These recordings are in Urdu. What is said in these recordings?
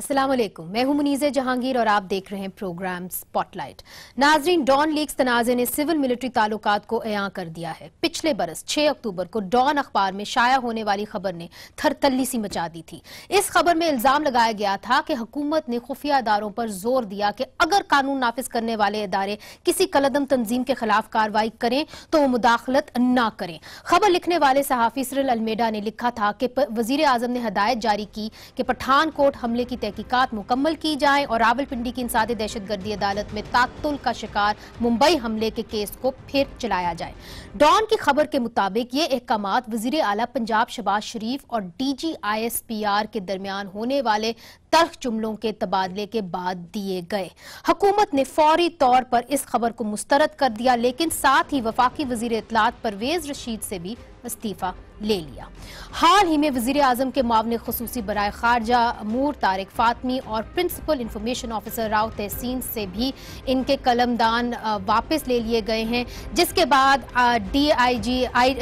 السلام علیکم، میں ہوں منیزہ جہانگیر اور آپ دیکھ رہے ہیں پروگرام سپاٹ لائٹ۔ ناظرین، ڈان لیکس تنازع نے سول ملٹری تعلقات کو عیاں کر دیا ہے۔ پچھلے برس 6 اکتوبر کو ڈان اخبار میں شائع ہونے والی خبر نے تھرتلی سی مچا دی تھی۔ اس خبر میں الزام لگایا گیا تھا کہ حکومت نے خفیہ اداروں پر زور دیا کہ اگر قانون نافذ کرنے والے ادارے کسی کالعدم تنظیم کے خلاف کارروائی کریں تو وہ مداخلت نہ کریں۔ خبر لکھنے والے صحافی سرل المیڈا نے لکھا تھا کہ وزیر اعظم نے ہدایت جاری کی کہ پٹھان کوٹ حملے کی تحقیقات مکمل کی جائیں اور راولپنڈی کی انسداد دہشت گردی عدالت میں تعطل کا شکار ممبئی حملے کے کیس کو پھر چلایا جائے۔ ڈان کی خبر کے مطابق یہ احکامات وزیر اعلیٰ پنجاب شہباز شریف اور D G I S P R کے درمیان ہونے والے تلخ جملوں کے تبادلے کے بعد دیے گئے۔ حکومت نے فوری طور پر اس خبر کو مسترد کر دیا، لیکن ساتھ ہی وفاقی وزیر اطلاعات پرویز رشید سے بھی استعفیٰ لے لیا۔ حال ہی میں وزیر اعظم کے معاون خصوصی برائے خارجہ امور طارق فاطمی اور پرنسپل انفارمیشن آفیسر راؤ تحسین سے بھی ان کے قلمدان واپس لے لیے گئے ہیں، جس کے بعد D G I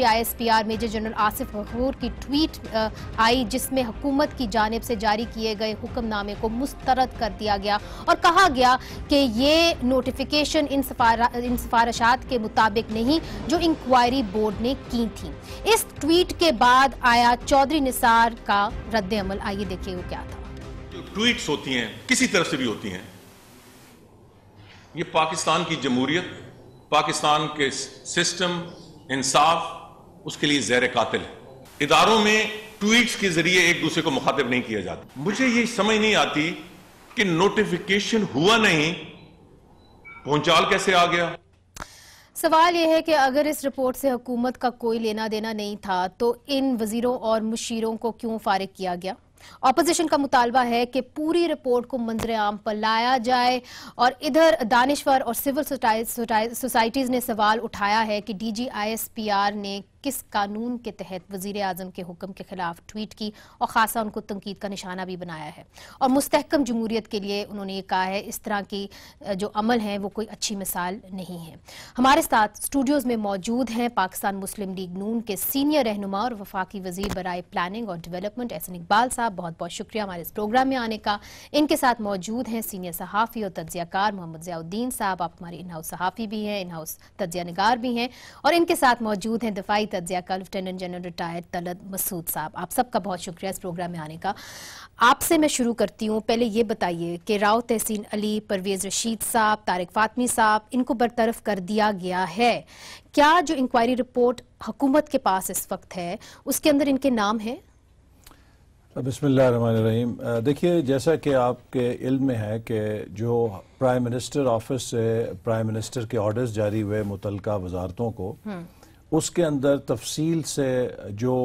S P R major general Asif Ghafoor کی ٹویٹ آئی، جس میں حکومت کی جانب سے جاری کیے گئے حکم نامے کو مسترد کر دیا گیا اور کہا گیا کہ یہ نوٹیفیکیشن ان سفارشات کے مطابق نہیں جو انکوائری بورڈ نے کی تھی۔ اس ٹویٹ کے بعد آیا چودھری نثار کا رد عمل، آئیے دیکھیے وہ کیا تھا۔ جو ٹویٹس ہوتی ہیں کسی طرف سے بھی ہوتی ہیں، یہ پاکستان کی جمہوریت، پاکستان کے سسٹم، انصاف، اس کے لیے زہر قاتل ہے۔ اداروں میں ٹویٹس کے ذریعے ایک دوسرے کو مخاطب نہیں کیا جاتا۔ مجھے یہ سمجھ نہیں آتی کہ نوٹیفیکیشن ہوا نہیں، پہنچال کیسے آ گیا؟ سوال یہ ہے کہ اگر اس رپورٹ سے حکومت کا کوئی لینا دینا نہیں تھا تو ان وزیروں اور مشیروں کو کیوں فارغ کیا گیا؟ اپوزیشن کا مطالبہ ہے کہ پوری رپورٹ کو منظر عام پر لایا جائے، اور ادھر دانشور اور سول سوسائٹیز نے سوال اٹھایا ہے کہ D G I S P R نے کس قانون کے تحت وزیر اعظم کے حکم کے خلاف ٹویٹ کی اور خاصا ان کو تنقید کا نشانہ بھی بنایا ہے، اور مستحکم جمہوریت کے لیے انہوں نے یہ کہا ہے اس طرح کی جو عمل ہیں وہ کوئی اچھی مثال نہیں ہے۔ ہمارے ساتھ اسٹوڈیوز میں موجود ہیں پاکستان مسلم لیگ نون کے سینئر رہنما اور وفاقی وزیر برائے پلاننگ اور ڈیولپمنٹ احسن اقبال صاحب، بہت بہت شکریہ ہمارے اس پروگرام میں آنے کا۔ ان کے ساتھ موجود ہیں سینئر صحافی اور تجزیہ کار محمد ضیاء الدین صاحب، آپ ہمارے ان ہاؤس صحافی بھی ہیں، ان ہاؤس تجزیہ نگار بھی ہیں، اور ان کے ساتھ موجود ہیں دفاعی تجزیہ کار لیفٹیننٹ جنرل ریٹائرڈ طلعت مسعود صاحب۔ آپ سب کا بہت شکریہ اس پروگرام میں آنے کا۔ آپ سے میں شروع کرتی ہوں، پہلے یہ بتائیے کہ راؤ تحسین علی، پرویز رشید صاحب، طارق فاطمی صاحب، ان کو برطرف کر دیا گیا ہے، کیا جو انکوائری رپورٹ حکومت کے پاس اس وقت ہے اس کے اندر ان کے نام ہیں؟ بسم اللہ الرحمن الرحیم۔ دیکھیے، جیسا کہ آپ کے علم میں ہے کہ جو پرائم منسٹر آفس سے پرائم منسٹر کے آرڈرز جاری ہوئے متعلقہ وزارتوں کو، اس کے اندر تفصیل سے جو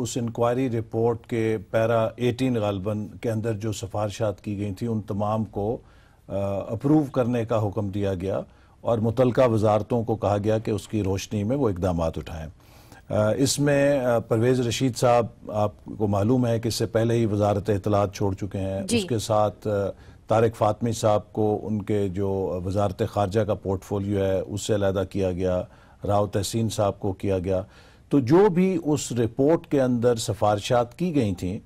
اس انکوائری رپورٹ کے پیرا 18 غالباً کے اندر جو سفارشات کی گئی تھیں ان تمام کو اپروو کرنے کا حکم دیا گیا، اور متعلقہ وزارتوں کو کہا گیا کہ اس کی روشنی میں وہ اقدامات اٹھائیں۔ اس میں پرویز رشید صاحب، آپ کو معلوم ہے کہ اس سے پہلے ہی وزارت اطلاعات چھوڑ چکے ہیں، اس کے ساتھ طارق فاطمی صاحب کو ان کے جو وزارت خارجہ کا پورٹ فولیو ہے اس سے علیحدہ کیا گیا، راؤ تحسین صاحب کو کیا گیا۔ تو جو بھی اس رپورٹ کے اندر سفارشات کی گئی تھیں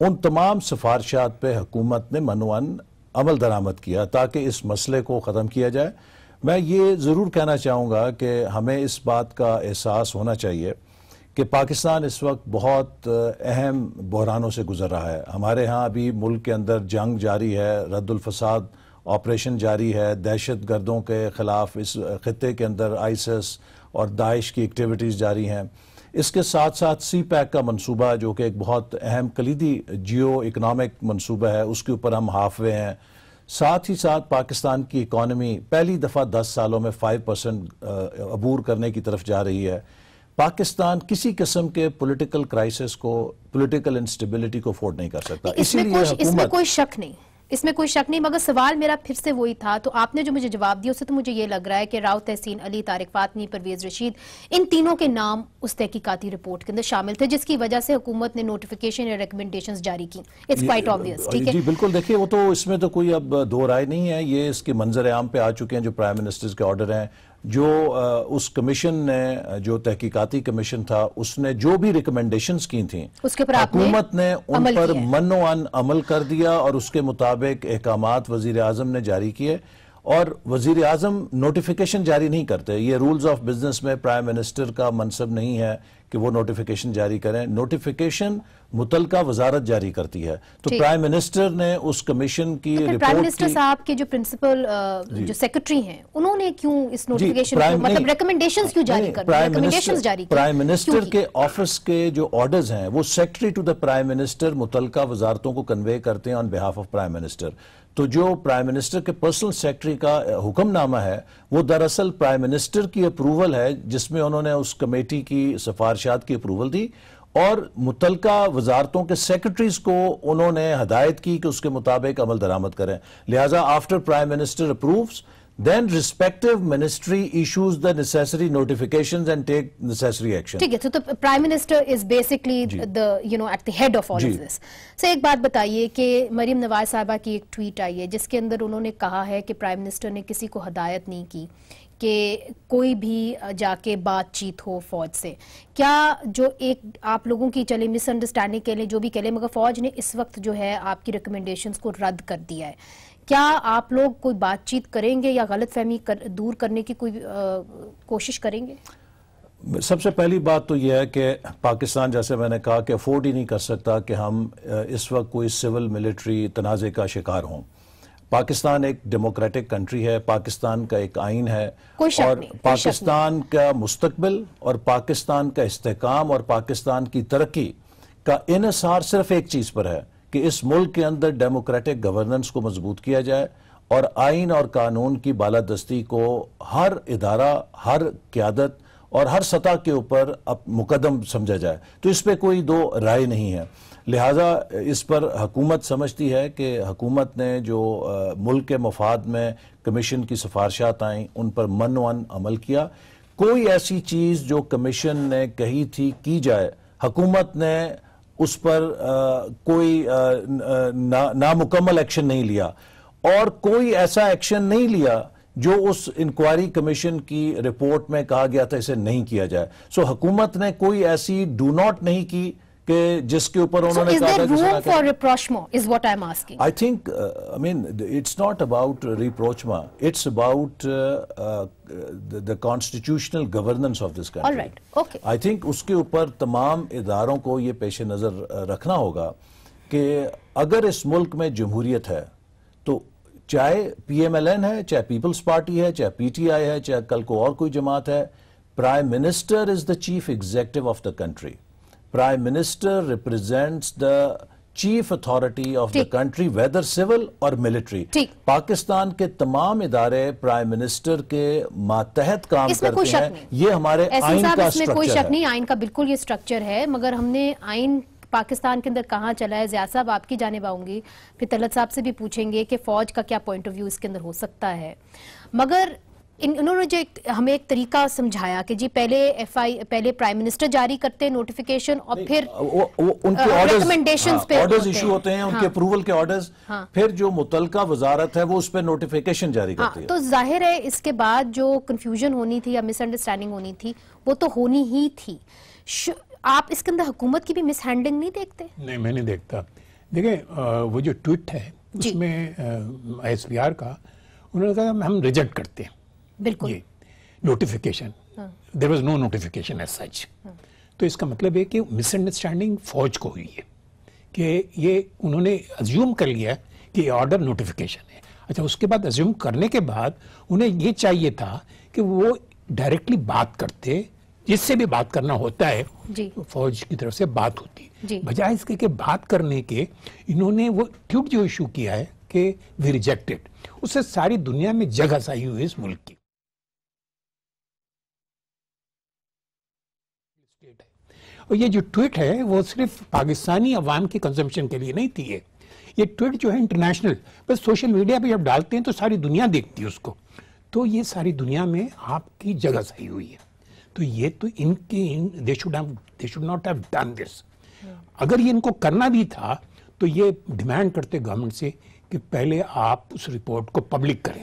ان تمام سفارشات پہ حکومت نے منوعاً عمل درآمد کیا تاکہ اس مسئلے کو ختم کیا جائے۔ میں یہ ضرور کہنا چاہوں گا کہ ہمیں اس بات کا احساس ہونا چاہیے کہ پاکستان اس وقت بہت اہم بحرانوں سے گزر رہا ہے۔ ہمارے ہاں ابھی ملک کے اندر جنگ جاری ہے، رد الفساد آپریشن جاری ہے، دہشت گردوں کے خلاف اس خطے کے اندر آئیسس اور داعش کی ایکٹیویٹیز جاری ہیں۔ اس کے ساتھ ساتھ سی پیک کا منصوبہ جو کہ ایک بہت اہم کلیدی جیو اکنامک منصوبہ ہے، اس کے اوپر ہم ہافوے ہیں۔ ساتھ ہی ساتھ پاکستان کی اکانومی پہلی دفعہ 10 سالوں میں 5% عبور کرنے کی طرف جا رہی ہے۔ پاکستان کسی قسم کے پولیٹیکل کرائسس کو، پولیٹیکل انسٹیبلٹی کو افورڈ نہیں کر سکتا۔ اس میں کوئی شک نہیں، مگر سوال میرا پھر سے وہی تھا، تو آپ نے جو مجھے جواب دیا اس سے تو مجھے یہ لگ رہا ہے کہ راؤ تحسین علی، طارق فاطمی، پرویز رشید، ان تینوں کے نام اس تحقیقاتی رپورٹ کے اندر شامل تھے، جس کی وجہ سے حکومت نے نوٹیفیکیشن یا ریکمنڈیشنز جاری کی۔ اٹس کوائٹ آبویس، ٹھیک ہے جی بالکل۔ دیکھیے، وہ تو اس میں تو کوئی اب دو رائے نہیں ہے، یہ اس کے منظر عام پہ آ چکے ہیں جو پرائم منسٹر کے آرڈر ہیں۔ جو اس کمیشن نے جو تحقیقاتی کمیشن تھا اس نے جو بھی ریکمنڈیشنز کی تھیں حکومت نے ان پر من و عن عمل کر دیا اور اس کے مطابق احکامات وزیر اعظم نے جاری کیے. اور وزیر اعظم نوٹیفیکیشن جاری نہیں کرتے. یہ رولز آف بزنس میں پرائم منسٹر کا منصب نہیں ہے کہ وہ نوٹیفیکیشن جاری کریں. نوٹیفیکیشن متعلقہ وزارت جاری کرتی ہے. تو پرائم منسٹر نے اس کمیشن کی رپورٹ کی. پرائم منسٹر صاحب کے جو پرنسپل جو سیکرٹری ہیں انہوں نے کیوں اس نوٹیفیکیشن کو مطلب ریکمنڈیشنز کیوں جاری کر رہے ہیں؟ ریکمنڈیشنز جاری کی. پرائم منسٹر کے آفس کے جو آرڈرز ہیں وہ secretary to the prime minister متعلقہ وزارتوں کو کنوے کرتے ہیں on behalf of prime minister. تو جو پرائم منسٹر کے پرسنل سیکرٹری کا حکم نامہ ہے وہ دراصل پرائم منسٹر کی اپروول ہے جس میں انہوں نے اس کمیٹی کی سفارشات کی اپروول دی اور متعلقہ وزارتوں کے سیکرٹریز کو انہوں نے ہدایت کی کہ اس کے مطابق عمل درآمد کریں. لہٰذا after prime minister approves then respective ministry issues the necessary notifications and take necessary action. ٹھیک ہے. So the Prime Minister is basically the at the head of all of this. So ایک بات بتائیے کہ مریم نواز صاحبہ کی ایک ٹویٹ آئی ہے جس کے اندر انہوں نے کہا ہے کہ پرائم منسٹر نے کسی کو ہدایت نہیں کی کہ کوئی بھی جا کے بات چیت ہو فوج سے. کیا جو ایک آپ لوگوں کی چلے مس انڈرسٹینڈنگ کے لیے جو بھی کہہ لیں مگر فوج نے اس وقت جو ہے آپ کی ریکمنڈیشنز کو رد کر دیا ہے. کیا آپ لوگ کوئی بات چیت کریں گے یا غلط فہمی دور کرنے کی کوئی کوشش کریں گے؟ سب سے پہلی بات تو یہ ہے کہ پاکستان جیسے میں نے کہا کہ افورڈ ہی نہیں کر سکتا کہ ہم اس وقت کوئی سول ملٹری تنازع کا شکار ہوں. پاکستان ایک ڈیموکریٹک کنٹری ہے. پاکستان کا ایک آئین ہے اور پاکستان کا مستقبل اور پاکستان کا استحکام اور پاکستان کی ترقی کا انحصار صرف ایک چیز پر ہے کہ اس ملک کے اندر ڈیموکریٹک گورننس کو مضبوط کیا جائے اور آئین اور قانون کی بالادستی کو ہر ادارہ ہر قیادت اور ہر سطح کے اوپر مقدم سمجھا جائے. تو اس پہ کوئی دو رائے نہیں ہے. لہٰذا اس پر حکومت سمجھتی ہے کہ حکومت نے جو ملک کے مفاد میں کمیشن کی سفارشات آئیں ان پر من و عن عمل کیا. کوئی ایسی چیز جو کمیشن نے کہی تھی کی جائے حکومت نے اس پر کوئی نامکمل ایکشن نہیں لیا اور کوئی ایسا ایکشن نہیں لیا جو اس انکوائری کمیشن کی رپورٹ میں کہا گیا تھا اسے نہیں کیا جائے. سو حکومت نے کوئی ایسی ڈو ناٹ نہیں کی کہ جس کے اوپر انہوں نے کہا تھا. So is there room for rapprochement is what I'm asking. I think, I mean, it's not about rapprochement. It's about the constitutional governance of this country. All right, okay. I think اس کے اوپر تمام اداروں کو یہ پیش نظر رکھنا ہوگا کہ اگر اس ملک میں جمہوریت ہے تو چاہے پی ایم ایل این ہے, چاہے پیپلز پارٹی ہے, چاہے پی ٹی آئی ہے, چاہے کل کو اور کوئی جماعت ہے, prime minister is the chief executive of the country. Prime Minister represents the chief authority of the country, whether civil or military. Pakistan کے تمام ادارے پرائم منسٹر کے ماتحت کام کرتے ہیں. یہ ہمارے آئین کا اس میں کوئی سٹرکچر شک نہیں, آئین کا بالکل یہ سٹرکچر ہے. مگر ہم نے آئین پاکستان کے اندر کہاں چلا ہے؟ زیاد صاحب آپ کی جانب آؤں گی, پھر طلعت صاحب سے بھی پوچھیں گے کہ فوج کا کیا پوائنٹ آف ویو اس کے اندر ہو سکتا ہے. مگر انہوں نے جو ہمیں ایک طریقہ سمجھایا کہ جی پہلے پرائم منسٹر جاری کرتے نوٹیفیکیشن اور پھر ان کے ریکمنڈیشنز پہ آرڈرز ایشو ہوتے ہیں, ان کے اپروول کے آرڈرز, پھر جو متعلقہ وزارت ہے وہ اس پہ نوٹیفیکیشن جاری کرتی ہے. تو ظاہر ہے اس کے بعد جو کنفیوژن ہونی تھی یا مس انڈرسٹینڈنگ ہونی تھی وہ تو ہونی ہی تھی. آپ اس کے اندر حکومت کی بھی مس ہینڈلنگ نہیں دیکھتے؟ نہیں, میں نہیں دیکھتا. دیکھیں وہ جو ٹویٹ ہے اس میں ایس پی آر کا انہوں نے کہا ہم ریجیکٹ کرتے ہیں بالکل notification. There was no notification as such. تو اس کا مطلب ہے کہ مس انڈرسٹینڈنگ فوج کو ہوئی ہے کہ یہ انہوں نے ازیوم کر لیا کہ یہ آرڈر نوٹیفیکیشن ہے. اچھا, اس کے بعد ازیوم کرنے کے بعد انہیں یہ چاہیے تھا کہ وہ ڈائریکٹلی بات کرتے, جس سے بھی بات کرنا ہوتا ہے فوج کی طرف سے بات ہوتی. بجائے اس کے بات کرنے کے انہوں نے وہ ٹویٹ جو ایشو کیا ہے کہ وی ریجیکٹڈ, اس سے ساری دنیا میں جگہ سائی ہوئی اس ملک کی. اور یہ جو ٹویٹ ہے وہ صرف پاکستانی عوام کی کنزمپشن کے لیے نہیں تھی. یہ ٹویٹ جو ہے انٹرنیشنل, بس سوشل میڈیا پہ جب ڈالتے ہیں تو ساری دنیا دیکھتی ہے اس کو. تو یہ ساری دنیا میں آپ کی جگہ صحیح ہوئی ہے. تو یہ تو ان کی they should not have done this. اگر یہ ان کو کرنا بھی تھا تو یہ ڈیمانڈ کرتے گورنمنٹ سے کہ پہلے آپ اس رپورٹ کو پبلک کریں.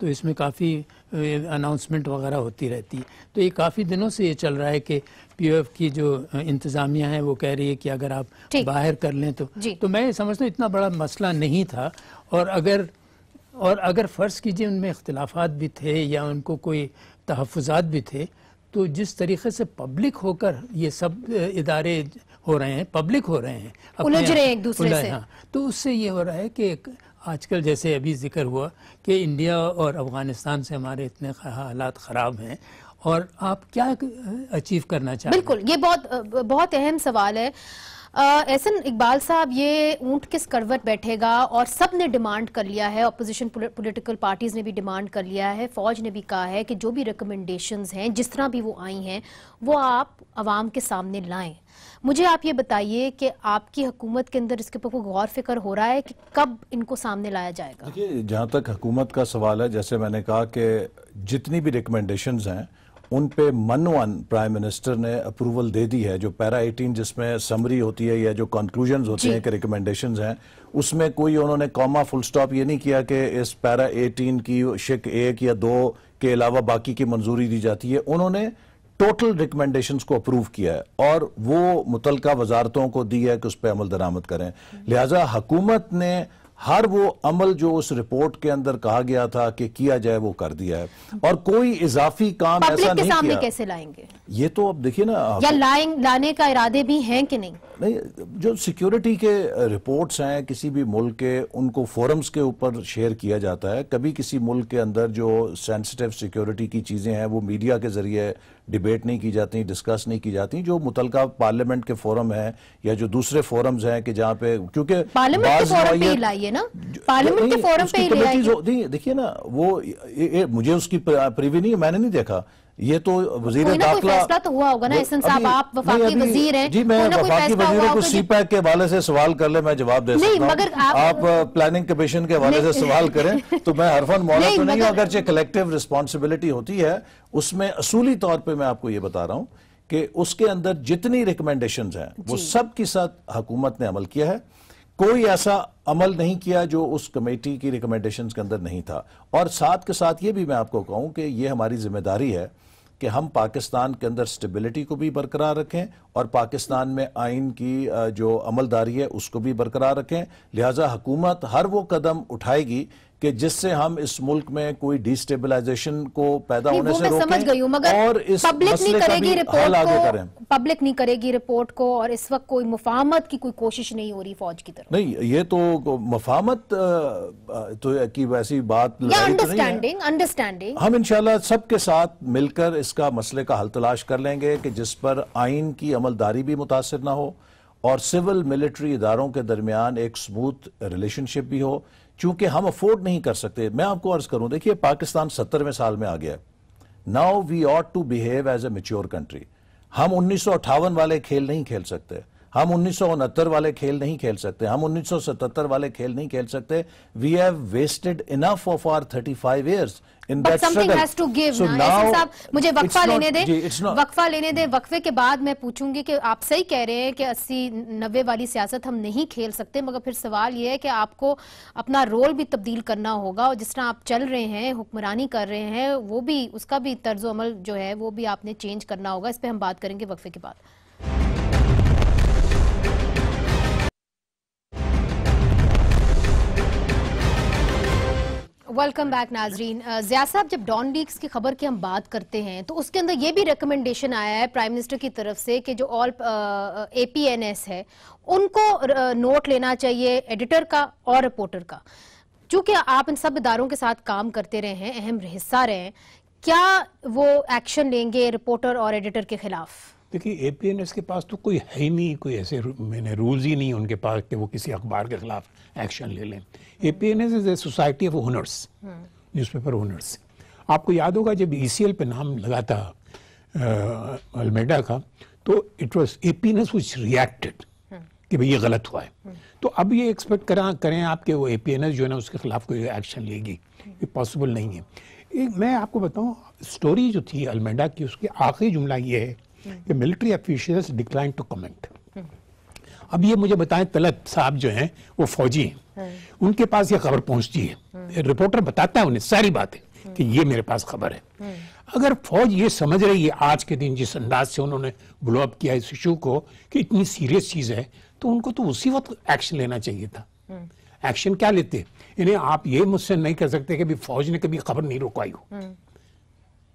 تو اس میں کافی اناؤنسمنٹ وغیرہ ہوتی رہتی ہے. تو یہ کافی دنوں سے یہ چل رہا ہے کہ پی او ایف کی جو انتظامیہ ہے وہ کہہ رہی ہے کہ اگر آپ باہر کر لیں تو میں سمجھتا ہوں اتنا بڑا مسئلہ نہیں تھا. اور اگر فرض کیجئے ان میں اختلافات بھی تھے یا ان کو کوئی تحفظات بھی تھے، تو جس طریقے سے پبلک ہو کر یہ سب ادارے ہو رہے ہیں، پبلک ہو رہے ہیں، الجھ رہے ہیں ایک دوسرے سے، تو اس سے یہ ہو رہا ہے کہ آج کل جیسے ابھی ذکر ہوا کہ انڈیا اور افغانستان سے ہمارے اتنے حالات خراب ہیں، اور آپ کیا اچیو کرنا چاہتے ہیں؟ بالکل، یہ بہت اہم سوال ہے. احسن اقبال صاحب، یہ اونٹ کس کروٹ بیٹھے گا، اور سب نے ڈیمانڈ کر لیا ہے، اپوزیشن پولیٹیکل پارٹیز نے بھی ڈیمانڈ کر لیا ہے، فوج نے بھی کہا ہے کہ جو بھی ریکمنڈیشنز ہیں جس طرح بھی وہ آئی ہیں وہ آپ عوام کے سامنے لائیں. مجھے آپ یہ بتائیے کہ آپ کی حکومت کے اندر اس کے اوپر کوئی غور فکر ہو رہا ہے کہ کب ان کو سامنے لایا جائے گا؟ دیکھیے، جہاں تک حکومت کا سوال ہے، جیسے میں نے کہا کہ جتنی بھی ریکمنڈیشنز ہیں ان پہ من پرائم منسٹر نے اپروول دے دی ہے. جو پیرا 18 جس میں سمری ہوتی ہے یا جو کنکلوژنز ہوتے ہیں کہ ریکمنڈیشنز ہیں، اس میں کوئی انہوں نے کاما فل سٹاپ یہ نہیں کیا کہ اس پیرا 18 کی شق 1 یا 2 کے علاوہ باقی کی منظوری دی جاتی ہے. انہوں نے ٹوٹل ریکمنڈیشنز کو اپروو کیا ہے اور وہ متعلقہ وزارتوں کو دی ہے کہ اس پہ عمل درآمد کریں. لہٰذا حکومت نے ہر وہ عمل جو اس رپورٹ کے اندر کہا گیا تھا کہ کیا جائے وہ کر دیا ہے، اور کوئی اضافی کام ایسا نہیں کیا. پبلک کے سامنے کیسے لائیں گے یہ تو اب دیکھیے نا، یا لانے کا ارادے بھی ہیں کہ نہیں؟ جو سیکیورٹی کے رپورٹس ہیں کسی بھی ملک کے، ان کو فورمز کے اوپر شیئر کیا جاتا ہے. کبھی کسی ملک کے اندر جو سینسٹیو سیکیورٹی کی چیزیں ہیں وہ میڈیا کے ذریعے ڈیبیٹ نہیں کی جاتی، ڈسکس نہیں کی جاتی. جو متعلقہ پارلیمنٹ کے فورم ہیں یا جو دوسرے فورمز ہیں کہ جہاں پہ، کیونکہ پارلیمنٹ کے فورم پہ ہی لائیے نا، پارلیمنٹ کے فورم پہ ہی لے آئیے. دیکھیے نا، وہ مجھے اس کی پریوی نہیں ہے، میں نے نہیں دیکھا. یہ تو وزیر داخلہ، کوئی فیصلہ تو ہوا ہوگا نا احسن صاحب، آپ وفاقی وزیر ہیں. جی، میں وفاقی وزیر کو سی پیک کے حوالے سے سوال کر لیں، میں جواب دے سکتا ہوں. مگر آپ پلاننگ کمیشن کے حوالے سے سوال کریں تو میں حرفاً مولا تو نہیں ہوں. اگرچہ کلیکٹیو رسپانسبلٹی ہوتی ہے، اس میں اصولی طور پہ میں آپ کو یہ بتا رہا ہوں کہ اس کے اندر جتنی ریکمنڈیشنز ہیں وہ سب کی ساتھ حکومت نے عمل کیا ہے. کوئی ایسا عمل نہیں کیا جو اس کمیٹی کی ریکمنڈیشنز کے اندر نہیں تھا. اور ساتھ کے ساتھ یہ بھی میں آپ کو کہوں کہ یہ ہماری ذمہ داری ہے کہ ہم پاکستان کے اندر سٹیبلٹی کو بھی برقرار رکھیں اور پاکستان میں آئین کی جو عملداری ہے اس کو بھی برقرار رکھیں. لہٰذا حکومت ہر وہ قدم اٹھائے گی کہ جس سے ہم اس ملک میں کوئی ڈی سٹیبلائزیشن کو پیدا ہونے سے روکیں اور اس مسئلے کا بھی حل آگے کریں. پبلک نہیں کرے گی رپورٹ کو، اور اس وقت کوئی مفاہمت کی کوئی کوشش نہیں ہو رہی فوج کی طرف. نہیں، یہ تو مفاہمت تو کی ویسی بات انڈرسٹینڈنگ ہم انشاءاللہ سب کے ساتھ مل کر اس کا مسئلے کا حل تلاش کر لیں گے کہ جس پر آئین کی عملداری بھی متاثر نہ ہو اور سول ملٹری اداروں کے درمیان ایک سموتھ ریلیشن شپ بھی ہو. چونکہ ہم افورڈ نہیں کر سکتے. میں آپ کو عرض کروں، دیکھیے پاکستان 70ویں سال میں آ گیا ہے. Now we ought to behave as a mature country. ہم 1958 والے کھیل نہیں کھیل سکتے، ہم 1969 والے کھیل نہیں کھیل سکتے، ہم 1977 والے کھیل نہیں کھیل سکتے. We have wasted enough of our 35 years in that struggle. مجھے وقفہ لینے دیں. وقفے کے بعد میں پوچھوں گی کہ آپ صحیح کہہ رہے ہیں کہ 80-90 والی سیاست ہم نہیں کھیل سکتے، مگر پھر سوال یہ ہے کہ آپ کو اپنا رول بھی تبدیل کرنا ہوگا، اور جس طرح آپ چل رہے ہیں، حکمرانی کر رہے ہیں، وہ بھی اس کا بھی طرز و عمل جو ہے وہ بھی آپ نے چینج کرنا ہوگا. اس پہ ہم بات کریں گے وقفے کے بعد. ویلکم بیک ناظرین. ضیاء صاحب، جب ڈان لیکس کی خبر کی ہم بات کرتے ہیں تو اس کے اندر یہ بھی ریکمنڈیشن آیا ہے پرائم منسٹر کی طرف سے کہ جو آل اے پی این ایس ہے ان کو نوٹ لینا چاہیے، ایڈیٹر کا اور رپورٹر کا. چونکہ آپ ان سب اداروں کے ساتھ کام کرتے رہے ہیں، اہم حصہ رہے ہیں، کیا وہ ایکشن لیں گے رپورٹر اور ایڈیٹر کے خلاف؟ دیکھیے، اے پی این ایس کے پاس تو کوئی ہے ہی نہیں، کوئی ایسے رولز ہی نہیں ان کے پاس کہ وہ کسی اخبار کے خلاف ایکشن لے لیں. A P N S is a society of owners, news paper owners. آپ کو یاد ہوگا جب ای سی ایل پہ نام لگا تھا المیڈا کا، تو it was a P N S which reacted کہ بھئی یہ غلط ہوا ہے. تو اب یہ ایکسپیکٹ کریں آپ کہ وہ اے پی این ایس جو ہے نا اس کے خلاف کوئی ایکشن لے گی، یہ پاسبل نہیں ہے. میں آپ کو بتاؤں، سٹوری جو تھی المیڈا کی، اس کی آخری جملہ یہ ہے کہ military officials decline to comment. اب یہ مجھے بتائیں، طلعت صاحب جو ہیں وہ فوجی ہیں، ان کے پاس یہ خبر پہنچتی ہے، رپورٹر بتاتا ہے انہیں ساری باتیں، کہ یہ میرے پاس خبر ہے. اگر فوج یہ سمجھ رہی ہے آج کے دن جس انداز سے انہوں نے بلو اپ کیا اس ایشو کو کہ اتنی سیریس چیز ہے, تو ان کو تو اسی وقت ایکشن لینا چاہیے تھا. ایکشن کیا لیتے؟ انہیں آپ یہ مجھ سے نہیں کر سکتے کہ فوج نے کبھی خبر نہیں رکوائی ہو.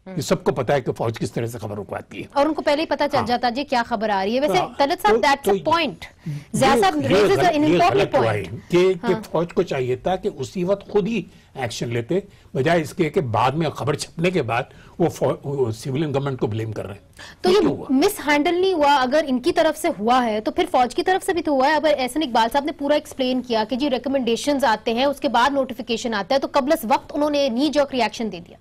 یہ سب کو پتا ہے کہ فوج کس طرح سے خبر رکواتی ہے, اور ان کو پہلے ہی پتا چل جاتا جی کیا خبر آ رہی ہے. ویسے طلعت صاحب دیٹس اے پوائنٹ, ضیاء صاحب ریزز ان امپورٹنٹ پوائنٹ کہ فوج کو چاہیے تھا کہ اسی وقت خود ہی ایکشن لیتے, بجائے اس کے کہ بعد میں خبر چھپنے کے بعد وہ سیولین گورنمنٹ کو بلیم کر رہے ہیں. تو یہ مس ہینڈل نہیں ہوا, اگر ان کی طرف سے ہوا ہے تو پھر فوج کی طرف سے بھی تو ہوا ہے. اب احسن اقبال صاحب نے پورا ایکسپلین کیا کہ جی ریکمنڈیشنز آتے ہیں, اس کے بعد نوٹیفیکیشن آتا ہے, تو قبل از وقت انہوں نے نی جرک ریاکشن دے دیا.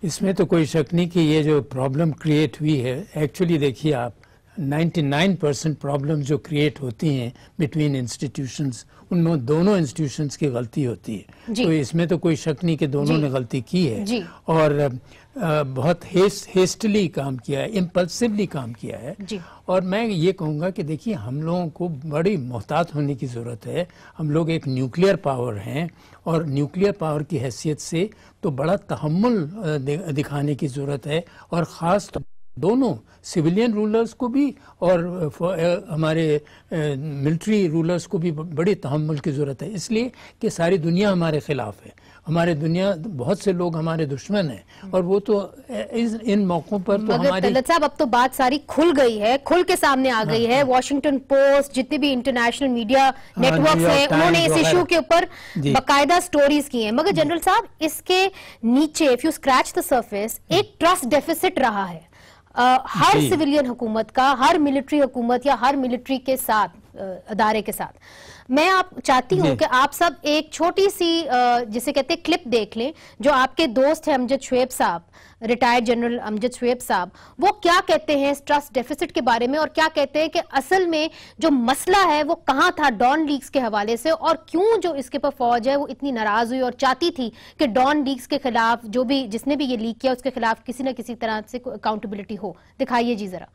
اس میں تو کوئی شک نہیں کہ یہ جو پرابلم کریٹ ہوئی ہے, ایکچولی دیکھیے آپ 99% پرابلم جو کریٹ ہوتی ہیں بٹوین انسٹیٹیوشنز, ان میں دونوں انسٹیٹیوشنز کی غلطی ہوتی ہے. تو اس میں تو کوئی شک نہیں کہ دونوں نے غلطی کی ہے, اور بہت ہیسٹلی کام کیا ہے, امپلسively کام کیا ہے. اور میں یہ کہوں گا کہ دیکھیے ہم لوگوں کو بڑی محتاط ہونے کی ضرورت ہے. ہم لوگ ایک نیوکلیئر پاور ہیں, اور نیوکلیئر پاور کی حیثیت سے تو بڑا تحمل دکھانے کی ضرورت ہے, اور خاص دونوں سویلین رولرز کو بھی اور ہمارے ملٹری رولرز کو بھی بڑی تحمل کی ضرورت ہے. اس لیے کہ ساری دنیا ہمارے خلاف ہے, ہمارے دنیا بہت سے لوگ ہمارے دشمن ہیں, اور وہ تو ان موقعوں پر تو مگر طلعت صاحب اب تو بات ساری کھل گئی ہے, کھل کے سامنے آ گئی ہے. واشنگٹن پوسٹ, جتنے بھی انٹرنیشنل میڈیا نیٹ ورکس ہیں, انہوں نے اس ایشو کے اوپر باقاعدہ سٹوریز کی ہیں. مگر جنرل صاحب اس کے نیچے if you scratch the surface ایک ٹرسٹ ڈیفیسٹ رہا ہے ہر سویلین حکومت کا, ہر ملٹری حکومت یا ہر ملٹری کے ساتھ, ادارے کے ساتھ. میں آپ چاہتی ہوں کہ آپ سب ایک چھوٹی سی جسے کہتے ہیں کلپ دیکھ لیں, جو آپ کے دوست ہیں امجد شعیب صاحب, ریٹائرڈ جنرل امجد شعیب صاحب, وہ کیا کہتے ہیں اس ٹرسٹ ڈیفیسٹ کے بارے میں, اور کیا کہتے ہیں کہ اصل میں جو مسئلہ ہے وہ کہاں تھا ڈان لیگز کے حوالے سے, اور کیوں جو اس کے پر فوج ہے وہ اتنی ناراض ہوئی اور چاہتی تھی کہ ڈان لیگز کے خلاف جو بھی جس نے بھی یہ لیک کیا اس کے خلاف کسی نہ کسی طرح سے اکاؤنٹیبلٹی ہو. دکھائیے جی ذرا.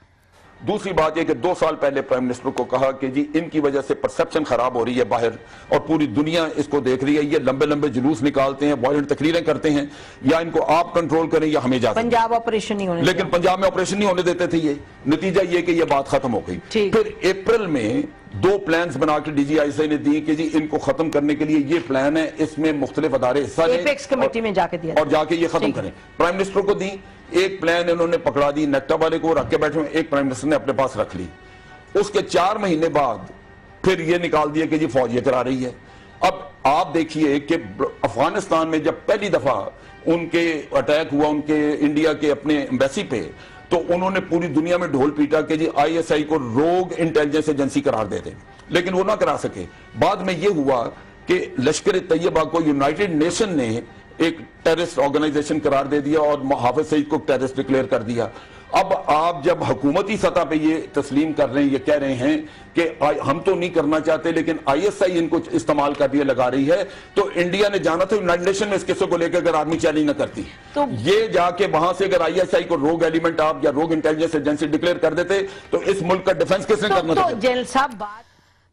دوسری بات یہ کہ 2 سال پہلے پرائم منسٹر کو کہا کہ جی ان کی وجہ سے پرسپشن خراب ہو رہی ہے باہر, اور پوری دنیا اس کو دیکھ رہی ہے, یہ لمبے لمبے جلوس نکالتے ہیں, وائلنٹ تقریریں کرتے ہیں, یا ان کو آپ کنٹرول کریں یا ہمیں اجازت. پنجاب آپریشن نہیں ہونے, لیکن پنجاب میں آپریشن نہیں ہونے دیتے تھے. یہ نتیجہ یہ کہ یہ بات ختم ہو گئی. پھر اپریل میں 2 پلانز بنا کے ڈی جی آئی سی نے دی کہ جی ان کو ختم کرنے کے لیے یہ پلان ہے, اس میں مختلف ادارے حصہ لیں, ایپیکس کمیٹی میں جا کے دیا اور جا کے یہ ختم کریں. پرائم منسٹر کو دی, ایک پلان انہوں نے پکڑا دی, نیکٹا والے کو رکھ کے بیٹھے ہوئے, ایک پرائم منسٹر نے اپنے پاس رکھ لی. اس کے 4 مہینے بعد پھر یہ نکال دیا کہ جی فوج یہ کرا رہی ہے. اب آپ دیکھیے کہ افغانستان میں جب پہلی دفعہ ان کے اٹیک ہوا ان کے انڈیا کے اپنے ایمبیسی پہ, تو انہوں نے پوری دنیا میں ڈھول پیٹا کہ جی آئی ایس آئی کو روگ انٹیلیجنس ایجنسی قرار دے دیں, لیکن وہ نہ کرا سکے. بعد میں یہ ہوا کہ لشکر طیبہ کو یونائٹڈ نیشن نے ایک ٹیررسٹ آرگنائزیشن قرار دے دیا اور حافظ سعید کو ٹیررسٹ ڈکلیئر کر دیا. اب آپ جب حکومتی سطح پہ یہ تسلیم کر رہے ہیں, یہ کہہ رہے ہیں کہ ہم تو نہیں کرنا چاہتے لیکن آئی ایس آئی ان کو استعمال کر دیا, لگا رہی ہے, تو انڈیا نے جانا تھا یونائٹڈ نیشن میں اس قصے کو لے کے اگر آرمی چیلنج نہ کرتی, تو یہ جا کے وہاں سے اگر آئی ایس آئی کو روگ ایلیمنٹ آپ یا روگ انٹیلیجنس ایجنسی ڈکلیئر کر دیتے تو اس ملک کا ڈیفنس کس نے کرنا تھا. جنرل صاحب بات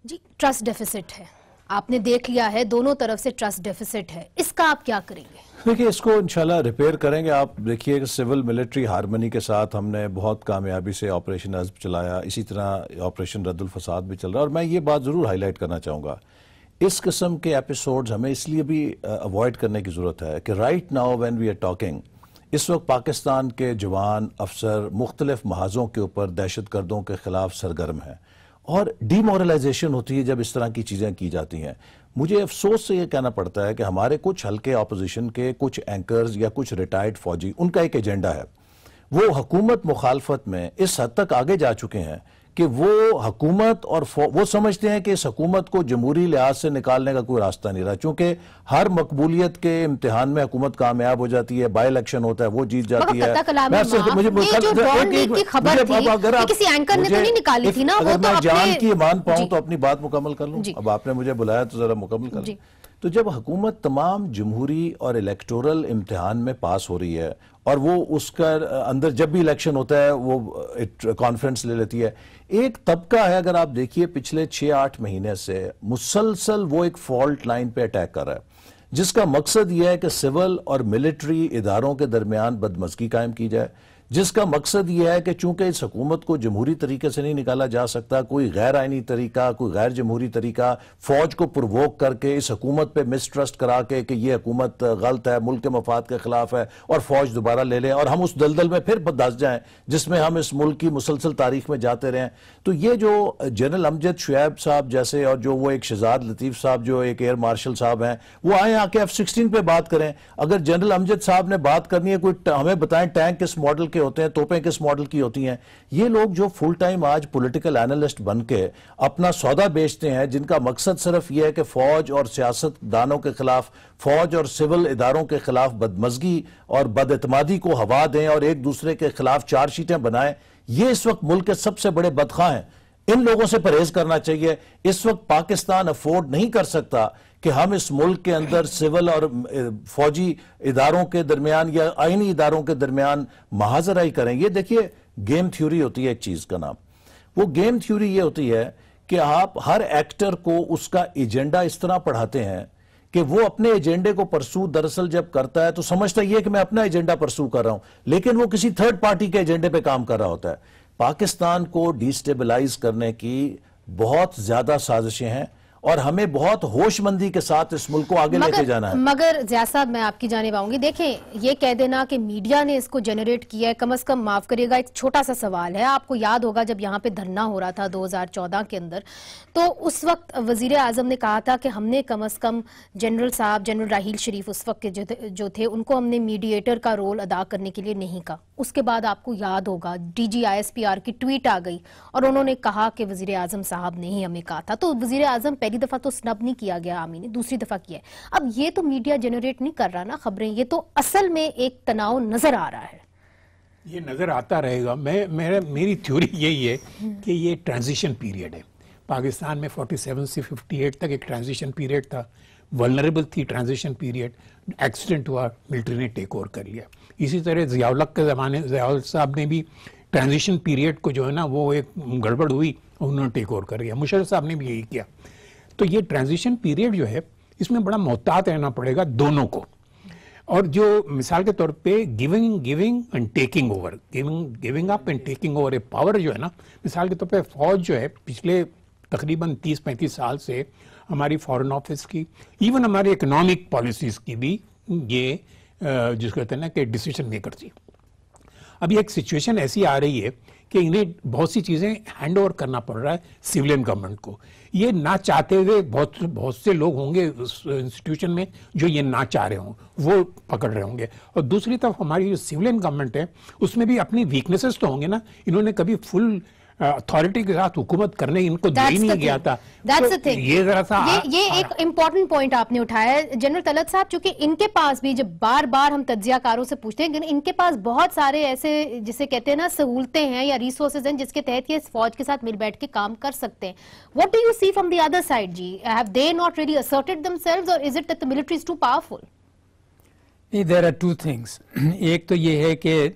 جی ٹرسٹ ڈیفیسٹ ہے, آپ نے دیکھ لیا ہے, دونوں طرف سے ٹرسٹ ڈیفیسٹ ہے, اس کا آپ کیا کریں گے؟ دیکھیے اس کو انشاءاللہ ریپیئر کریں گے. آپ دیکھیے کہ سول ملٹری ہارمنی کے ساتھ ہم نے بہت کامیابی سے آپریشن عزم چلایا, اسی طرح آپریشن رد الفساد بھی چل رہا ہے. اور میں یہ بات ضرور ہائی لائٹ کرنا چاہوں گا, اس قسم کے ایپیسوڈز ہمیں اس لیے بھی اوائڈ کرنے کی ضرورت ہے کہ right now when we are talking, اس وقت پاکستان کے جوان افسر مختلف محاذوں کے اوپر دہشت گردوں کے خلاف سرگرم ہیں, اور ڈی مورلائزیشن ہوتی ہے جب اس طرح کی چیزیں کی جاتی ہیں. مجھے افسوس سے یہ کہنا پڑتا ہے کہ ہمارے کچھ ہلکے اپوزیشن کے کچھ اینکرز یا کچھ ریٹائرڈ فوجی, ان کا ایک ایجنڈا ہے, وہ حکومت مخالفت میں اس حد تک آگے جا چکے ہیں کہ وہ حکومت اور وہ سمجھتے ہیں کہ اس حکومت کو جمہوری لحاظ سے نکالنے کا کوئی راستہ نہیں رہا, چونکہ ہر مقبولیت کے امتحان میں حکومت کامیاب ہو جاتی ہے, بائی الیکشن ہوتا ہے وہ جیت جاتی ہے. اگر میں جان کی مان پاؤں تو اپنی بات مکمل کر لوں. اب آپ نے مجھے بلایا تو ذرا مکمل کر لوں. تو جب حکومت تمام جمہوری اور الیکٹورل امتحان میں پاس ہو رہی ہے, اور وہ اس کا اندر جب بھی الیکشن ہوتا ہے وہ کانفرنس لے لیتی ہے, ایک طبقہ ہے اگر آپ دیکھیے پچھلے 6-8 مہینے سے مسلسل وہ ایک فالٹ لائن پہ اٹیک کر رہا ہے. جس کا مقصد یہ ہے کہ سول اور ملٹری اداروں کے درمیان بدمزگی قائم کی جائے، جس کا مقصد یہ ہے کہ چونکہ اس حکومت کو جمہوری طریقے سے نہیں نکالا جا سکتا، کوئی غیر آئینی طریقہ، کوئی غیر جمہوری طریقہ، فوج کو پرووک کر کے اس حکومت پہ مسٹرسٹ کرا کے کہ یہ حکومت غلط ہے، ملک کے مفاد کے خلاف ہے، اور فوج دوبارہ لے لیں اور ہم اس دلدل میں پھر دھس جائیں جس میں ہم اس ملک کی مسلسل تاریخ میں جاتے رہیں۔ تو یہ جو جنرل امجد شعیب صاحب جیسے، اور جو وہ ایک شہزاد لطیف صاحب جو ایک ایئر مارشل صاحب ہیں، وہ آئیں آ کے F-16 پہ بات کریں۔ اگر جنرل امجد صاحب نے بات کرنی ہے، کوئی ہمیں بتائیں ٹینک کس ماڈل کے ہوتے ہیں، توپیں کس ماڈل کی ہوتی ہیں۔ یہ لوگ جو فل ٹائم آج پولیٹیکل اینالسٹ بن کے اپنا سودا بیچتے ہیں، جن کا مقصد صرف یہ ہے کہ فوج اور سیاست دانوں کے خلاف، فوج اور سول اداروں کے خلاف بدمزگی اور بد اعتمادی کو ہوا دیں اور ایک دوسرے کے خلاف چارج شیٹیں بنائیں، یہ اس وقت ملک کے سب سے بڑے بدخواہ ہیں۔ ان لوگوں سے پرہیز کرنا چاہیے۔ اس وقت پاکستان افورڈ نہیں کر سکتا کہ ہم اس ملک کے اندر سول اور فوجی اداروں کے درمیان یا آئینی اداروں کے درمیان محاذرائی کریں۔ یہ دیکھیے گیم تھیوری ہوتی ہے ایک چیز کا نام، وہ گیم تھیوری یہ ہوتی ہے کہ آپ ہر ایکٹر کو اس کا ایجنڈا اس طرح پڑھاتے ہیں کہ وہ اپنے ایجنڈے کو پرسو دراصل جب کرتا ہے تو سمجھتا یہ کہ میں اپنا ایجنڈا پرسو کر رہا ہوں، لیکن وہ کسی تھرڈ پارٹی کے ایجنڈے پہ کام کر رہا ہوتا ہے۔ پاکستان کو ڈیسٹیبلائز کرنے کی بہت زیادہ سازشیں ہیں اور ہمیں بہت ہوش مندی کے ساتھ اس ملک کو آگے لے کے جانا ہے۔ مگر زیاد صاحب میں آپ کی جانب آؤں گی، دیکھیں یہ کہہ دینا کہ میڈیا نے اس کو جنریٹ کیا ہے، کم از کم معاف کریے گا ایک چھوٹا سا سوال ہے۔ آپ کو یاد ہوگا جب یہاں پہ دھرنا ہو رہا تھا 2014 کے اندر، تو اس وقت وزیر اعظم نے کہا تھا کہ ہم نے کم از کم جنرل صاحب، جنرل راحیل شریف اس وقت کے جو تھے، ان کو ہم نے میڈییٹر کا رول ادا کرنے کے لیے نہیں کہا۔ اس کے بعد آپ کو یاد ہوگا DG/ISPR کی ٹویٹ آ گئی اور انہوں نے کہا کہ وزیر اعظم صاحب نے ہی ہمیں کہا تھا۔ تو وزیر اعظم پہلی دفعہ تو سنب نہیں کیا گیا عامی نے، دوسری دفعہ کیا ہے۔ اب یہ تو میڈیا جنریٹ نہیں کر رہا نا خبریں، یہ تو اصل میں ایک تناؤ نظر آ رہا ہے۔ یہ نظر آتا رہے گا۔ میری تھیوری یہی ہے کہ یہ ٹرانزیشن پیریڈ ہے۔ پاکستان میں 47 سے 58 تک ایک ٹرانزیشن پیریڈ تھا، ولنریبل تھی ٹرانزیشن پیریڈ، ایکسیڈنٹ ہوا، ملٹری نے ٹیک اوور کر لیا۔ اسی طرح ضیاء الحق کے زمانے ضیاء الحق صاحب نے بھی ٹرانزیشن پیریڈ کو جو ہے نا وہ ایک گڑبڑ ہوئی اور انہوں نے ٹیک اوور کر لیا۔ مشرف صاحب نے بھی یہی کیا۔ تو یہ ٹرانزیشن پیریڈ جو ہے اس میں بڑا محتاط رہنا پڑے گا دونوں کو، اور جو مثال کے طور پہ giving and taking over, giving up and taking over a power جو ہے نا، مثال کے طور پہ فوج جو ہے پچھلے تقریباً 30-35 سال سے ہماری فارن آفس کی، ایون ہماری اکنامک پالیسیز کی بھی یہ جس کو کہتے ہیں نا کہ ڈیسیشن میکر تھی۔ ابھی ایک سچویشن ایسی آ رہی ہے کہ انہیں بہت سی چیزیں ہینڈ اوور کرنا پڑ رہا ہے سویلین گورنمنٹ کو۔ یہ نہ چاہتے ہوئے بہت سے لوگ ہوں گے اس انسٹیٹیوشن میں جو یہ نہ چاہ رہے ہوں، وہ پکڑ رہے ہوں گے، اور دوسری طرف ہماری جو سویلین گورنمنٹ ہے اس میں بھی اپنی ویکنیسز تو ہوں گے نا۔ انہوں نے کبھی فل اتھارٹی کے ساتھ حکومت کرنے ان کو دے ہی نہیں گیا تھا۔ یہ ذرا سا یہ ایک امپورٹنٹ پوائنٹ آپ نے اٹھایا ہے جنرل طلعت صاحب، چونکہ ان کے پاس بھی جب بار بار ہم تجزیہ کاروں سے پوچھتے ہیں کہ ان کے پاس بہت سارے ایسے جسے کہتے ہیں نا سہولتیں ہیں یا ریسورسز ہیں جس کے تحت یہ فوج کے ساتھ مل بیٹھ کے کام کر سکتے ہیں۔ What do you see from the other side G? Have they not really asserted themselves or is it that the military is too powerful؟ There are two things۔ ایک تو یہ ہے کہ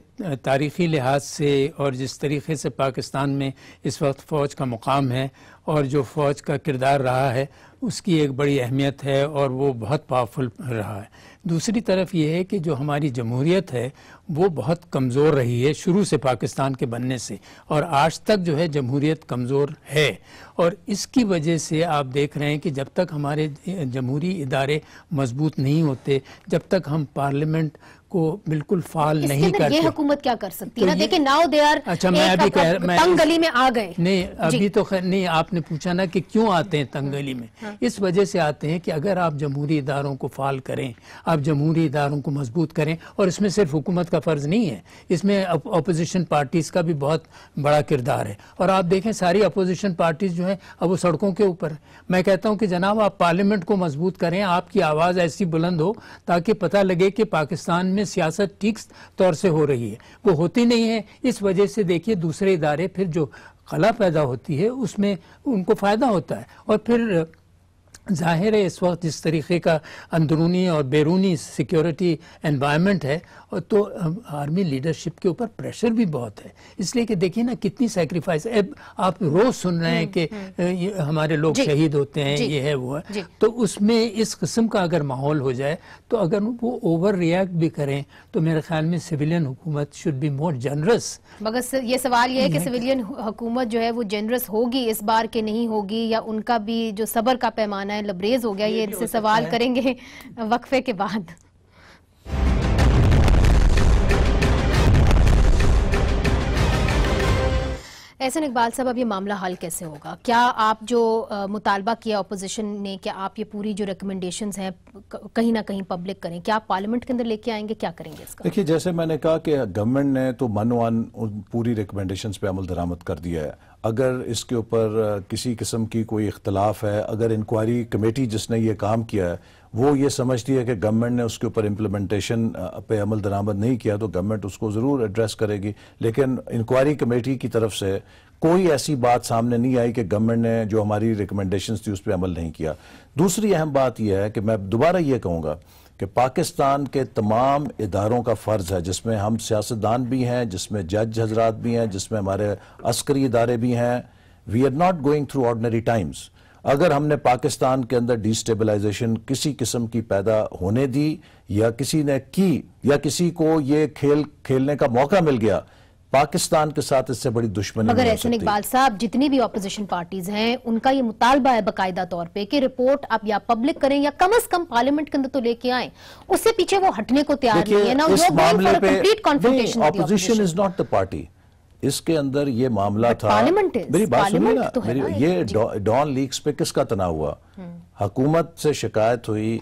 تاریخی لحاظ سے اور جس طریقے سے پاکستان میں اس وقت فوج کا مقام ہے اور جو فوج کا کردار رہا ہے اس کی ایک بڑی اہمیت ہے اور وہ بہت پاورفل رہا ہے۔ دوسری طرف یہ ہے کہ جو ہماری جمہوریت ہے وہ بہت کمزور رہی ہے شروع سے پاکستان کے بننے سے، اور آج تک جو ہے جمہوریت کمزور ہے، اور اس کی وجہ سے آپ دیکھ رہے ہیں کہ جب تک ہمارے جمہوری ادارے مضبوط نہیں ہوتے، جب تک ہم پارلیمنٹ کو بالکل فعال نہیں کرتے، یہ حکومت کیا کر سکتی ہے نا؟ دیکھیں ناؤ دے آر تنگ گلی میں آ گئے۔ نہیں ابھی تو خیر نہیں، آپ نے پوچھا نا کہ کیوں آتے ہیں تنگ گلی میں، اس وجہ سے آتے ہیں کہ اگر آپ جمہوری اداروں کو فعال کریں، آپ جمہوری اداروں کو مضبوط کریں، اور اس میں صرف حکومت کا فرض نہیں ہے، اس میں اپوزیشن پارٹیز کا بھی بہت بڑا کردار ہے، اور آپ دیکھیں ساری اپوزیشن پارٹیز جو ہیں اب وہ سڑکوں کے اوپر۔ میں کہتا ہوں کہ جناب آپ پارلیمنٹ کو مضبوط کریں، آپ کی آواز ایسی بلند ہو تاکہ پتہ لگے کہ پاکستان میں سیاست ٹھیک طور سے ہو رہی ہے، وہ ہوتی نہیں ہے۔ اس وجہ سے دیکھیے دوسرے ادارے پھر جو خلا پیدا ہوتی ہے اس میں ان کو فائدہ ہوتا ہے، اور پھر ظاہر ہے اس وقت جس طریقے کا اندرونی اور بیرونی سیکیورٹی انوائرمنٹ ہے تو آرمی لیڈرشپ کے اوپر پریشر بھی بہت ہے، اس لیے کہ دیکھیے نا کتنی سیکریفائس. آپ روز سن رہے ہیں کہ ہمارے لوگ شہید ہوتے ہیں، یہ ہے وہ ہے، تو اس میں اس قسم کا اگر ماحول ہو جائے تو اگر وہ اوور ریئیکٹ بھی کریں تو میرے خیال میں سویلین حکومت شوڈ بی مور جنرس. مگر یہ سوال یہ ہے کہ سویلین حکومت جو ہے وہ جنرس ہوگی اس بار کے نہیں ہوگی، یا ان کا بھی جو صبر کا پیمانہ ہے لبریز ہو گیا؟ یہ سے سوال کریں گے وقفے کے بعد. احسن اقبال صاحب، اب یہ معاملہ حل کیسے ہوگا؟ کیا آپ جو مطالبہ کیا اپوزیشن نے کہ آپ یہ پوری جو ریکمنڈیشنز ہیں کہیں نہ کہیں پبلک کریں، کیا آپ پارلیمنٹ کے اندر لے کے آئیں گے؟ کیا کریں گے اس کا؟ دیکھیے، جیسے میں نے کہا کہ گورنمنٹ نے تو من پوری ریکمنڈیشنز پہ عمل درآمد کر دیا ہے. اگر اس کے اوپر کسی قسم کی کوئی اختلاف ہے، اگر انکوائری کمیٹی جس نے یہ کام کیا ہے وہ یہ سمجھتی ہے کہ گورنمنٹ نے اس کے اوپر امپلیمنٹیشن پہ عمل درآمد نہیں کیا تو گورنمنٹ اس کو ضرور ایڈریس کرے گی. لیکن انکوائری کمیٹی کی طرف سے کوئی ایسی بات سامنے نہیں آئی کہ گورنمنٹ نے جو ہماری ریکمنڈیشنز تھی اس پہ عمل نہیں کیا. دوسری اہم بات یہ ہے کہ میں دوبارہ یہ کہوں گا کہ پاکستان کے تمام اداروں کا فرض ہے، جس میں ہم سیاستدان بھی ہیں، جس میں جج حضرات بھی ہیں، جس میں ہمارے عسکری ادارے بھی ہیں. We are not going through ordinary times. اگر ہم نے پاکستان کے اندر ڈیسٹیبلائزیشن کسی قسم کی پیدا ہونے دی یا کسی نے کی یا کسی کو یہ کھیل کھیلنے کا موقع مل گیا، پاکستان کے ساتھ اس سے بڑی دشمنی مگر نہیں ہو احسن سکتی. اقبال صاحب، جتنی بھی اپوزیشن پارٹیز ہیں ان کا یہ مطالبہ ہے باقاعدہ طور پہ کہ رپورٹ آپ یا پبلک کریں یا کم از کم پارلیمنٹ کے اندر تو لے کے آئیں. اس سے پیچھے وہ ہٹنے کو تیار نہیں ہے. اس معاملے پہ opposition is not the party. اس کے اندر یہ معاملہ تھا، میری بات سنیے نا، یہ ڈان لیکس پہ کس کا تناؤ ہوا؟ حکومت سے شکایت ہوئی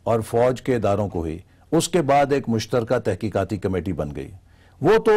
اور فوج کے اداروں کو ہوئی. اس کے بعد ایک مشترکہ تحقیقاتی کمیٹی بن گئی. وہ تو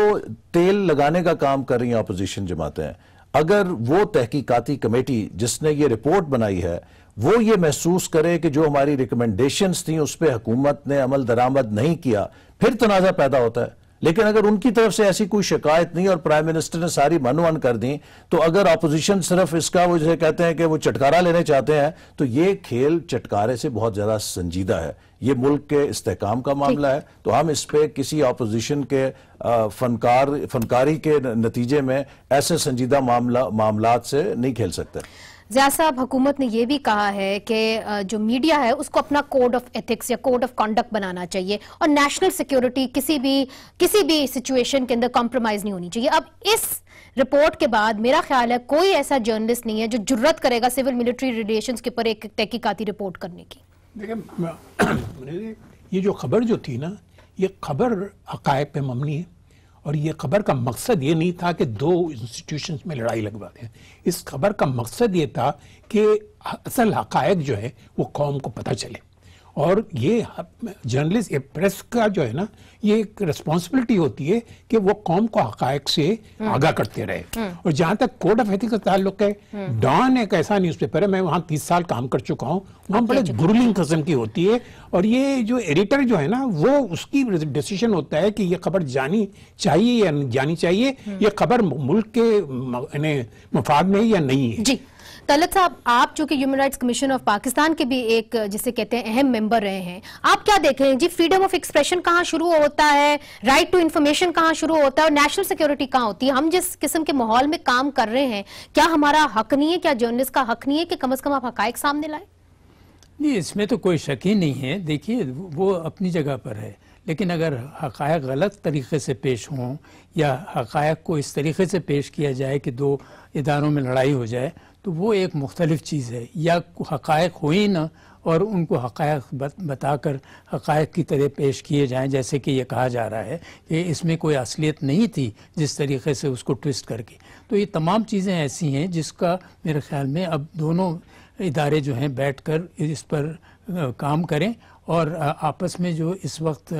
تیل لگانے کا کام کر رہی ہیں اپوزیشن جماعتیں. اگر وہ تحقیقاتی کمیٹی جس نے یہ رپورٹ بنائی ہے وہ یہ محسوس کرے کہ جو ہماری ریکمنڈیشنز تھیں اس پہ حکومت نے عمل درآمد نہیں کیا، پھر تنازع پیدا ہوتا ہے. لیکن اگر ان کی طرف سے ایسی کوئی شکایت نہیں اور پرائم منسٹر نے ساری منوان کر دیں، تو اگر اپوزیشن صرف اس کا وہ جسے کہتے ہیں کہ وہ چٹکارا لینے چاہتے ہیں، تو یہ کھیل چٹکارے سے بہت زیادہ سنجیدہ ہے. یہ ملک کے استحکام کا معاملہ ہے، تو ہم اس پہ کسی اپوزیشن کے فنکاری کے نتیجے میں ایسے سنجیدہ معاملات سے نہیں کھیل سکتے. ضیاء صاحب، حکومت نے یہ بھی کہا ہے کہ جو میڈیا ہے اس کو اپنا کوڈ آف ایتھکس یا کوڈ آف کانڈکٹ بنانا چاہیے اور نیشنل سیکیورٹی کسی بھی سچویشن کے اندر کمپرومائز نہیں ہونی چاہیے. اب اس رپورٹ کے بعد میرا خیال ہے کوئی ایسا جرنلسٹ نہیں ہے جو جرت کرے گا سول ملٹری ریلیشنز کے اوپر ایک تحقیقاتی رپورٹ کرنے کی. دیکھیں، یہ جو خبر جو تھی نا، یہ خبر حقائق پہ مبنی ہے، اور یہ خبر کا مقصد یہ نہیں تھا کہ دو انسٹیٹیوشنز میں لڑائی لگوا دیں. اس خبر کا مقصد یہ تھا کہ اصل حقائق جو ہے وہ قوم کو پتہ چلے. اور یہ جرنلسٹ، پریس کا جو ہے نا، یہ ایک ریسپانسبلٹی ہوتی ہے کہ وہ قوم کو حقائق سے آگاہ کرتے رہے. اور جہاں تک کوڈ آف ایتھکس کا تعلق ہے، ڈان ایک ایسا نیوز پیپر ہے، میں وہاں 30 سال کام کر چکا ہوں، وہاں بڑے گرولنگ قسم کی ہوتی ہے. اور یہ جو ایڈیٹر جو ہے نا، وہ اس کی ڈیسیشن ہوتا ہے کہ یہ خبر جانی چاہیے یا نہیں جانی چاہیے، یہ خبر ملک کے مفاد میں یا نہیں ہے. جی طلعت صاحب، آپ جو کہ human rights commission of Pakistan کے بھی ایک جسے کہتے ہیں اہم ممبر رہے ہیں، آپ کیا دیکھ رہے ہیں جی؟ فریڈم آف ایکسپریشن کہاں شروع ہوتا ہے، رائٹ ٹو انفارمیشن کہاں شروع ہوتا ہے، اور نیشنل سیکیورٹی کہاں ہوتی ہے؟ ہم جس قسم کے ماحول میں کام کر رہے ہیں، کیا ہمارا حق نہیں ہے، کیا جرنلسٹ کا حق نہیں ہے کہ کم از کم آپ حقائق سامنے لائیں؟ نہیں، اس میں تو کوئی شک ہی نہیں ہے. دیکھیے، وہ اپنی جگہ پر ہے، لیکن اگر حقائق غلط طریقے سے پیش ہوں یا حقائق کو اس طریقے سے پیش کیا جائے کہ دو اداروں میں لڑائی ہو جائے، تو وہ ایک مختلف چیز ہے. یا حقائق ہوئی نہ اور ان کو حقائق بتا کر حقائق کی طرح پیش کیے جائیں، جیسے کہ یہ کہا جا رہا ہے کہ اس میں کوئی اصلیت نہیں تھی جس طریقے سے اس کو ٹویسٹ کر کے. تو یہ تمام چیزیں ایسی ہیں جس کا میرے خیال میں اب دونوں ادارے جو ہیں بیٹھ کر اس پر کام کریں، اور آپس میں جو اس وقت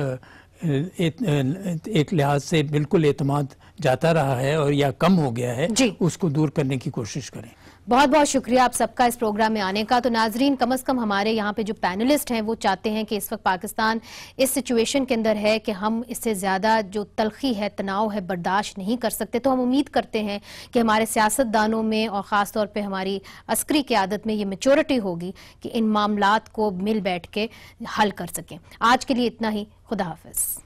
ایک لحاظ سے بالکل اعتماد جاتا رہا ہے اور یا کم ہو گیا ہے، اس کو دور کرنے کی کوشش کریں. بہت بہت شکریہ آپ سب کا اس پروگرام میں آنے کا. تو ناظرین, کم از کم ہمارے یہاں پہ جو پینلسٹ ہیں وہ چاہتے ہیں کہ اس وقت پاکستان اس سچویشن کے اندر ہے کہ ہم اس سے زیادہ جو تلخی ہے, تناؤ ہے, برداشت نہیں کر سکتے. تو ہم امید کرتے ہیں کہ ہمارے سیاستدانوں میں اور خاص طور پہ ہماری عسکری قیادت میں یہ میچورٹی ہوگی کہ ان معاملات کو مل بیٹھ کے حل کر سکیں. آج کے لیے اتنا ہی. خدا حافظ.